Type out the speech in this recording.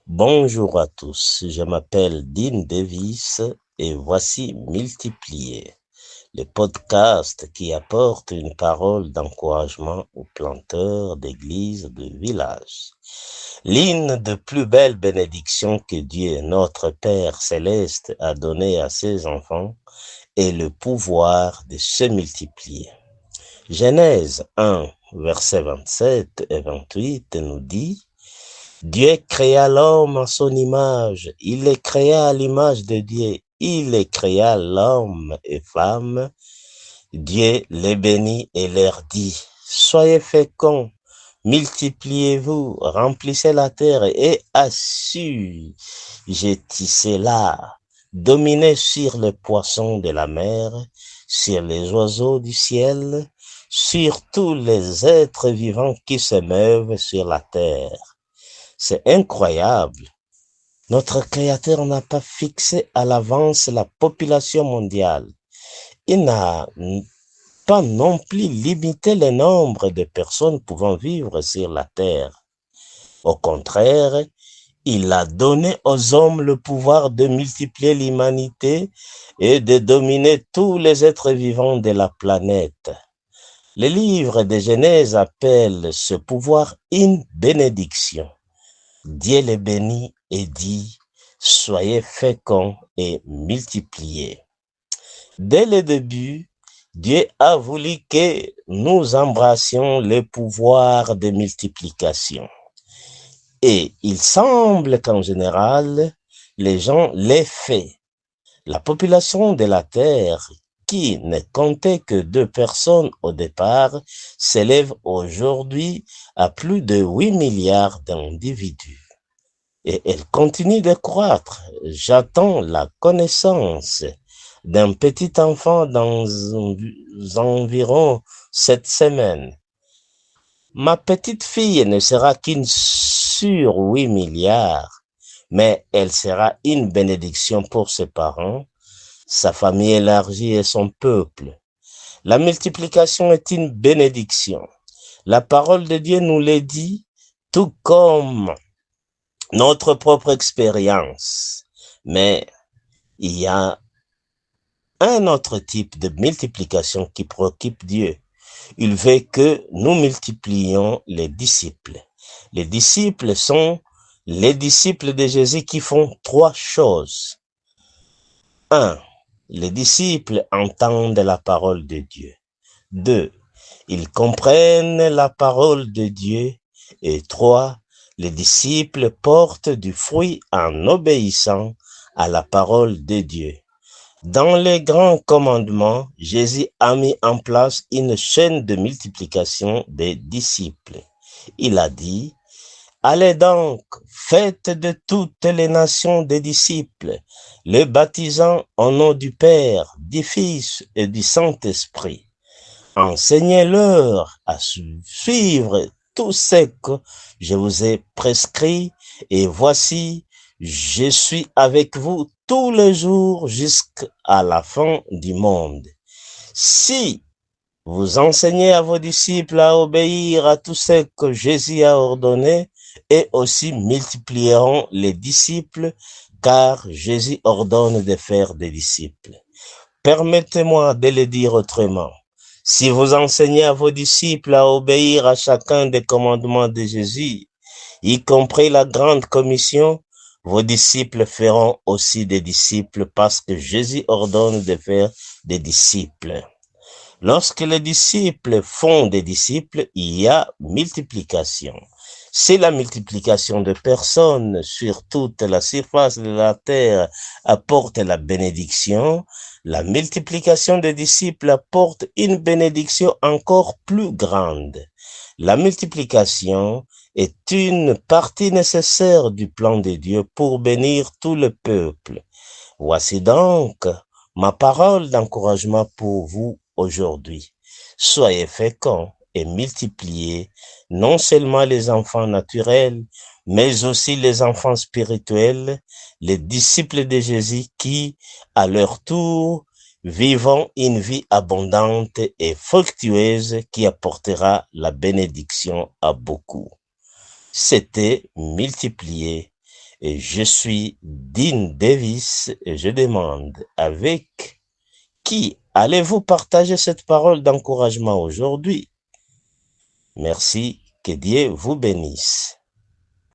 Bonjour à tous, je m'appelle Dean Davis et voici Multiplier, le podcast qui apporte une parole d'encouragement aux planteurs d'églises de village. L'une des plus belles bénédictions que Dieu, notre Père céleste, a donné à ses enfants est le pouvoir de se multiplier. Genèse 1, versets 27 et 28 nous dit: Dieu créa l'homme à son image, il les créa à l'image de Dieu, il les créa l'homme et femme. Dieu les bénit et leur dit: Soyez féconds, multipliez-vous, remplissez la terre et assujettissez-la, dominez sur les poissons de la mer, sur les oiseaux du ciel, sur tous les êtres vivants qui se meuvent sur la terre. C'est incroyable. Notre Créateur n'a pas fixé à l'avance la population mondiale. Il n'a pas non plus limité le nombre de personnes pouvant vivre sur la terre. Au contraire, il a donné aux hommes le pouvoir de multiplier l'humanité et de dominer tous les êtres vivants de la planète. Le livre de Genèse appelle ce pouvoir une bénédiction. Dieu les bénit et dit: Soyez féconds et multipliez. Dès le début, Dieu a voulu que nous embrassions le pouvoir de multiplication. Et il semble qu'en général, les gens l'aient fait. La population de la Terre, qui ne comptait que 2 personnes au départ, s'élève aujourd'hui à plus de 8 milliards d'individus. Et elle continue de croître. J'attends la connaissance d'un petit enfant dans environ 7 semaines. Ma petite fille ne sera qu'une sur 8 milliards, mais elle sera une bénédiction pour ses parents, sa famille élargie et son peuple. La multiplication est une bénédiction. La parole de Dieu nous le dit, tout comme notre propre expérience. Mais il y a un autre type de multiplication qui préoccupe Dieu. Il veut que nous multiplions les disciples. Les disciples sont les disciples de Jésus qui font 3 choses. 1. Les disciples entendent la parole de Dieu. 2. Ils comprennent la parole de Dieu. Et 3. Les disciples portent du fruit en obéissant à la parole de Dieu. Dans les grands commandements, Jésus a mis en place une chaîne de multiplication des disciples. Il a dit: Allez donc, faites de toutes les nations des disciples, les baptisant au nom du Père, du Fils et du Saint-Esprit. Enseignez-leur à suivre tout ce que je vous ai prescrit, et voici, je suis avec vous tous les jours jusqu'à la fin du monde. Si vous enseignez à vos disciples à obéir à tout ce que Jésus a ordonné, et aussi multiplieront les disciples, car Jésus ordonne de faire des disciples. Permettez-moi de le dire autrement. Si vous enseignez à vos disciples à obéir à chacun des commandements de Jésus, y compris la grande commission, vos disciples feront aussi des disciples parce que Jésus ordonne de faire des disciples. Lorsque les disciples font des disciples, il y a multiplication. Si la multiplication de personnes sur toute la surface de la terre apporte la bénédiction, la multiplication des disciples apporte une bénédiction encore plus grande. La multiplication est une partie nécessaire du plan de Dieu pour bénir tout le peuple. Voici donc ma parole d'encouragement pour vous aujourd'hui. Soyez féconds et multipliez non seulement les enfants naturels, mais aussi les enfants spirituels, les disciples de Jésus qui, à leur tour, vivons une vie abondante et fructueuse qui apportera la bénédiction à beaucoup. C'était multiplier Et je suis Dean Davis et je demande avec qui allez-vous partager cette parole d'encouragement aujourd'hui? Merci, que Dieu vous bénisse.